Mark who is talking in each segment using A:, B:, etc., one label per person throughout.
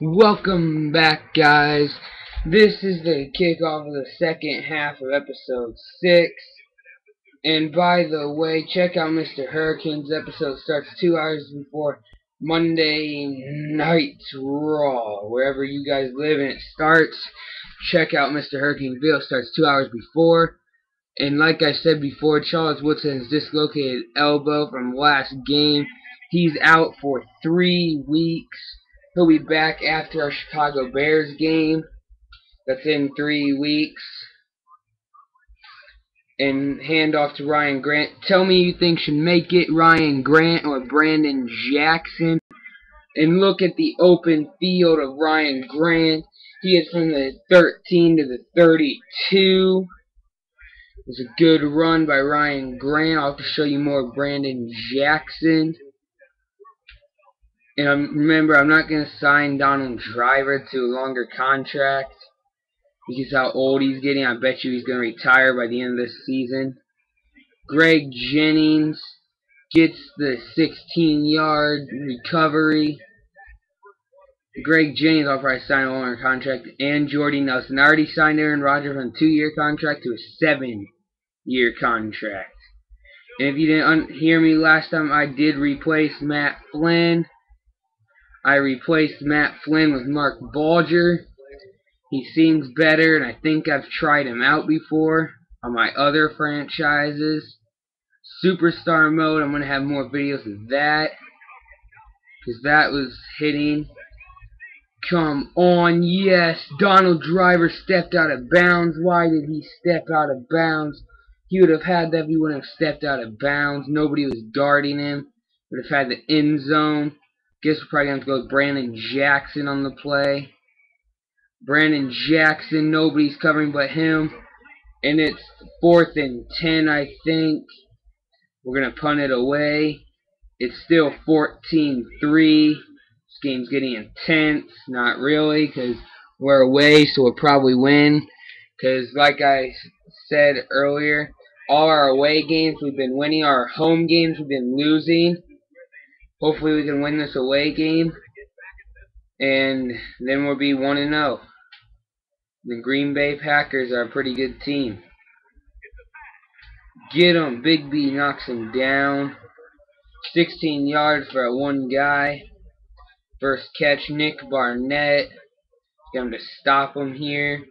A: Welcome back, guys. This is the kickoff of the second half of episode 6. And by the way, check out Mr. Hurricane's episode. Starts 2 hours before Monday Night Raw. Wherever you guys live and it starts, check out Mr. Hurricane's video. Starts 2 hours before. And like I said before, Charles Woodson has dislocated elbow from last game. He's out for 3 weeks. He'll be back after our Chicago Bears game. That's in 3 weeks. And hand off to Ryan Grant. Tell me you think should make it Ryan Grant or Brandon Jackson. And look at the open field of Ryan Grant. He is from the 13 to the 32. It was a good run by Ryan Grant. I'll have to show you more of Brandon Jackson. And remember, I'm not going to sign Donald Driver to a longer contract because how old he's getting. I bet you he's going to retire by the end of this season. Greg Jennings gets the 16-yard recovery. Greg Jennings, I'll probably sign a longer contract. And Jordy Nelson. I already signed Aaron Rodgers from a 2-year contract to a 7-year contract. And if you didn't hear me last time, I did replace Matt Flynn. I replaced Matt Flynn with Mark Balger. He seems better, and I think I've tried him out before on my other franchises. Superstar mode, I'm going to have more videos of that, because that was hitting. Come on, yes, Donald Driver stepped out of bounds. Why did he step out of bounds? He would have had that if he wouldn't have stepped out of bounds. Nobody was guarding him. Would have had the end zone. Guess we're probably going to go with Brandon Jackson on the play. Brandon Jackson, nobody's covering but him. And it's 4th and 10, I think. We're going to punt it away. It's still 14-3. This game's getting intense. Not really, because we're away, so we'll probably win. Because like I said earlier, all our away games we've been winning. Our home games we've been losing. Hopefully we can win this away game, and then we'll be 1-0. The Greenbay Packers are a pretty good team. Get him. Big B knocks him down. 16 yards for that one guy. First catch, Nick Barnett. Get him to stop him here.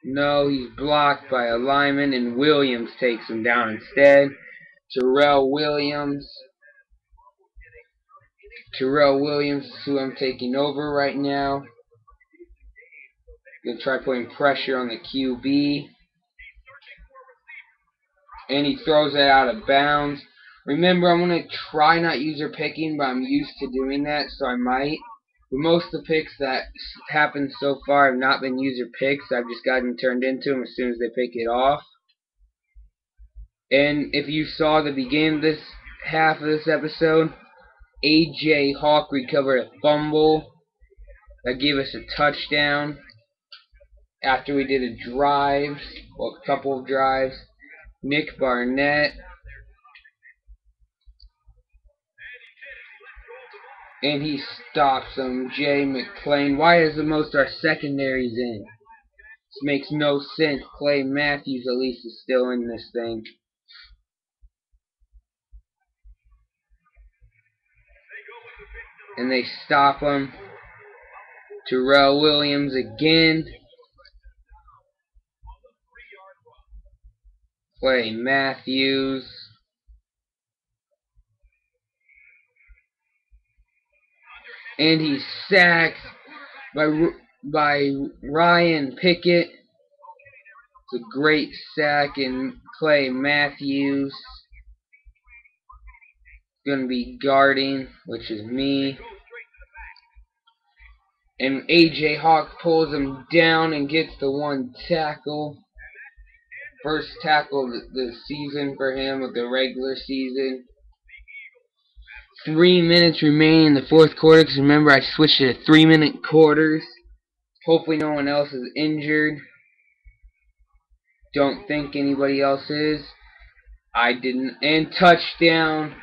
A: No, he's blocked by a lineman, and Williams takes him down instead. Terrell Williams. Terrell Williams is who I'm taking over right now. Gonna try putting pressure on the QB. And he throws it out of bounds. Remember, I'm gonna try not user picking, but I'm used to doing that, so I might. But most of the picks that happened so far have not been user picks. I've just gotten turned into them as soon as they pick it off. And if you saw the beginning of this half of this episode, A.J. Hawk recovered a fumble that gave us a touchdown after we did a drive, well, a couple of drives. Nick Barnett. And he stops him. Jay McClain. Why is the most our secondaries in? This makes no sense. Clay Matthews at least is still in this thing. And they stop him. Terrell Williams again. Clay Matthews. And he's sacked by Ryan Pickett. It's a great sack, and Clay Matthews going to be guarding, which is me. And A.J. Hawk pulls him down and gets the one tackle. First tackle of the season for him of the regular season. 3 minutes remaining in the fourth quarter, because remember I switched to 3-minute quarters. Hopefully no one else is injured. Don't think anybody else is. I didn't. And touchdown.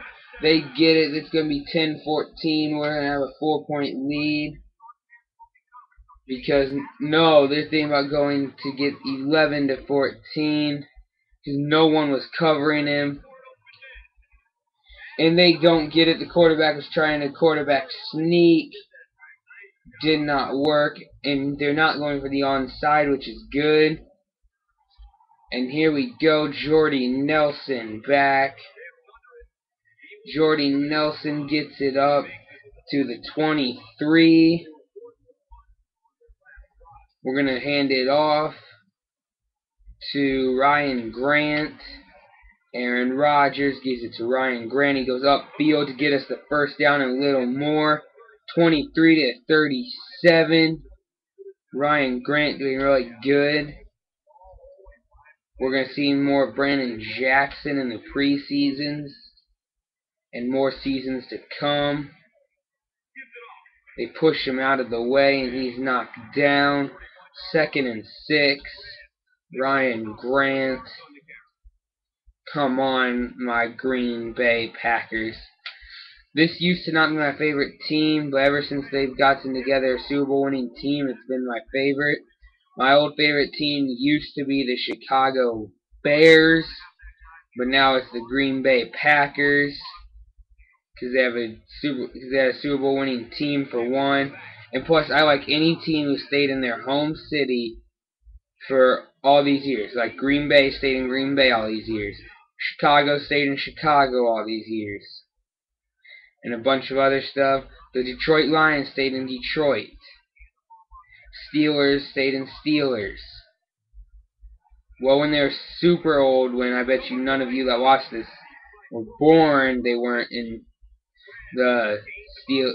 A: They get it. It's going to be 10-14. We're going to have a 4-point lead. Because, no, they're thinking about going to get 11-14. Because no one was covering him. And they don't get it. The quarterback was trying to quarterback sneak. Did not work. And they're not going for the onside, which is good. And here we go. Jordy Nelson back. Jordy Nelson gets it up to the 23. We're going to hand it off to Ryan Grant. Aaron Rodgers gives it to Ryan Grant. He goes upfield to get us the first down and a little more. 23-37. Ryan Grant doing really good. We're going to see more of Brandon Jackson in the preseasons and more seasons to come. They push him out of the way and he's knocked down. 2nd and 6. Ryan Grant. Come on, my Green Bay Packers. This used to not be my favorite team, but ever since they've gotten together a Super Bowl winning team, it's been my favorite. My old favorite team used to be the Chicago Bears, but now it's the Green Bay Packers because they have a Super Bowl winning team for one. And plus, I like any team who stayed in their home city for all these years. Like Green Bay stayed in Green Bay all these years. Chicago stayed in Chicago all these years. And a bunch of other stuff. The Detroit Lions stayed in Detroit. Steelers stayed in Steelers. Well, when they're super old, when I bet you none of you that watch this were born, they weren't in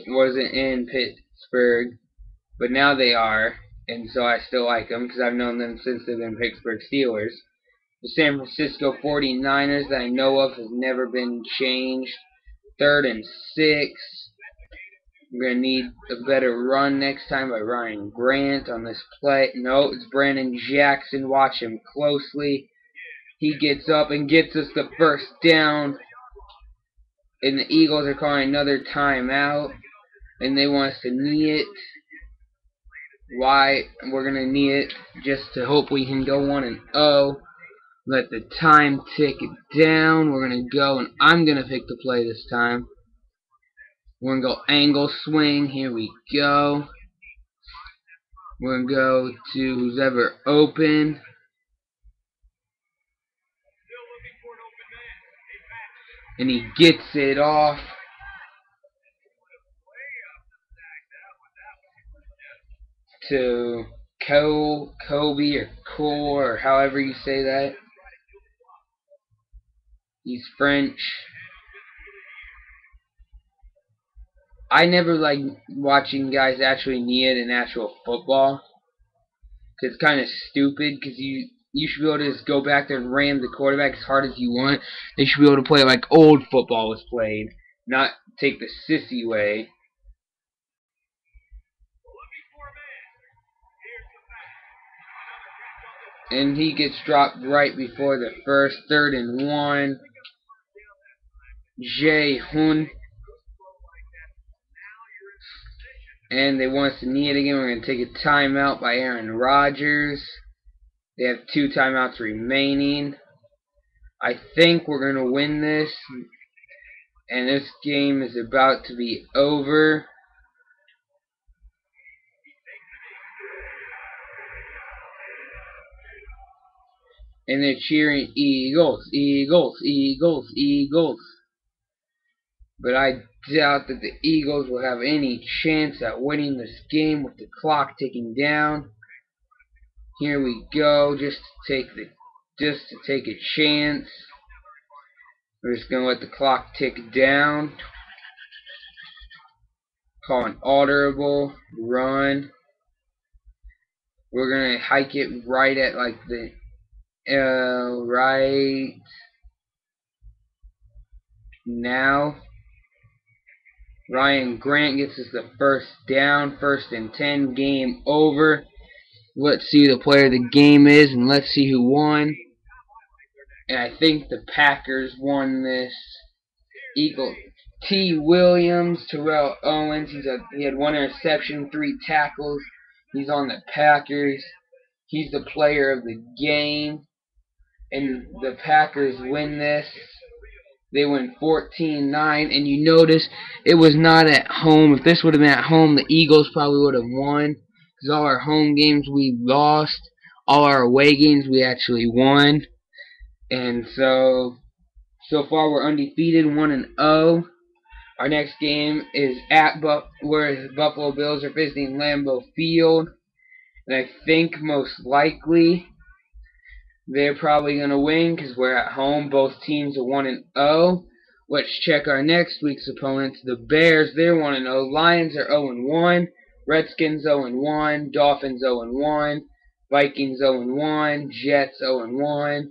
A: wasn't in Pittsburgh, but now they are, and so I still like them because I've known them since they've been Pittsburgh Steelers. The San Francisco 49ers that I know of has never been changed. 3rd and 6. We're going to need a better run next time by Ryan Grant on this play. No, it's Brandon Jackson. Watch him closely. He gets up and gets us the first down. And the Eagles are calling another timeout. And they want us to knee it. Why? We're going to knee it just to hope we can go 1-0. Let the time tick down. We're going to go, and I'm going to pick the play this time. We're going to go angle swing. Here we go. We're going to go to who's ever open. And he gets it off. To Kobe or Cole or however you say that. He's French. I never like watching guys actually knee it in actual football. Cause it's kind of stupid. Cause you should be able to just go back there and ram the quarterback as hard as you want. They should be able to play like old football was played, not take the sissy way. And he gets dropped right before the first. 3rd and 1. Jae-Hoon. And they want us to knee it again. We're going to take a timeout by Aaron Rodgers. They have 2 timeouts remaining. I think we're going to win this. And this game is about to be over. And they're cheering Eagles, Eagles, Eagles, Eagles. But I doubt that the Eagles will have any chance at winning this game with the clock ticking down. Here we go, just to take a chance. We're just gonna let the clock tick down. Call an audible run. We're gonna hike it right at like the right now. Ryan Grant gets us the first down. 1st and 10. Game over. Let's see who the player of the game is, and let's see who won. And I think the Packers won this. T. Williams, Terrell Owens. He had 1 interception, 3 tackles. He's on the Packers. He's the player of the game. And the Packers win this. They win 14-9. And you notice it was not at home. If this would have been at home, the Eagles probably would have won. Because all our home games we lost. All our away games we actually won. And so far we're undefeated, 1-0. Our next game is where Buffalo Bills are visiting Lambeau Field. And I think most likely they're probably going to win because we're at home. Both teams are 1-0. Let's check our next week's opponents. The Bears, they're 1-0. Lions are 0-1. Redskins 0-1. Dolphins 0-1. Vikings 0-1. Jets 0-1.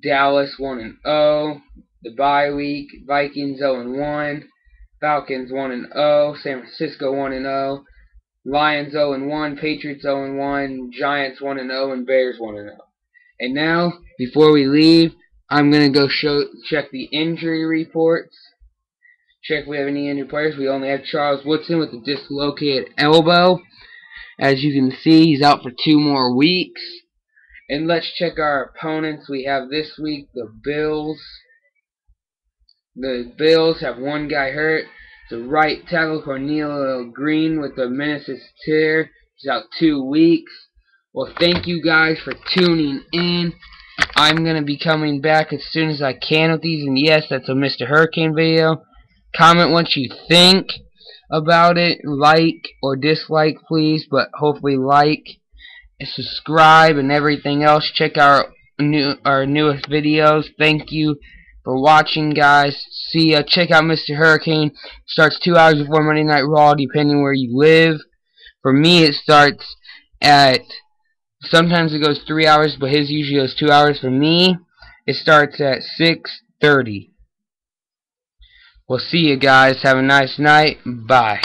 A: Dallas 1-0. The bye week, Vikings 0-1. Falcons 1-0. San Francisco 1-0. Lions 0-1. Patriots 0-1. Giants 1-0. And Bears 1-0. And now, before we leave, I'm going to go check the injury reports. Check if we have any injured players. We only have Charles Woodson with a dislocated elbow. As you can see, he's out for 2 more weeks. And let's check our opponents. We have this week the Bills. The Bills have 1 guy hurt. The right tackle, Cornelio Green, with the meniscus tear. He's out 2 weeks. Well, thank you guys for tuning in. I'm going to be coming back as soon as I can with these. And yes, that's a Mr. Hurricane video. Comment what you think about it. Like or dislike, please. But hopefully like and subscribe and everything else. Check out our newest videos. Thank you for watching, guys. See ya. Check out Mr. Hurricane. Starts 2 hours before Monday Night Raw, depending where you live. For me, it starts at... Sometimes it goes 3 hours, but his usually goes 2 hours. For me, it starts at 6:30. We'll see you guys. Have a nice night. Bye.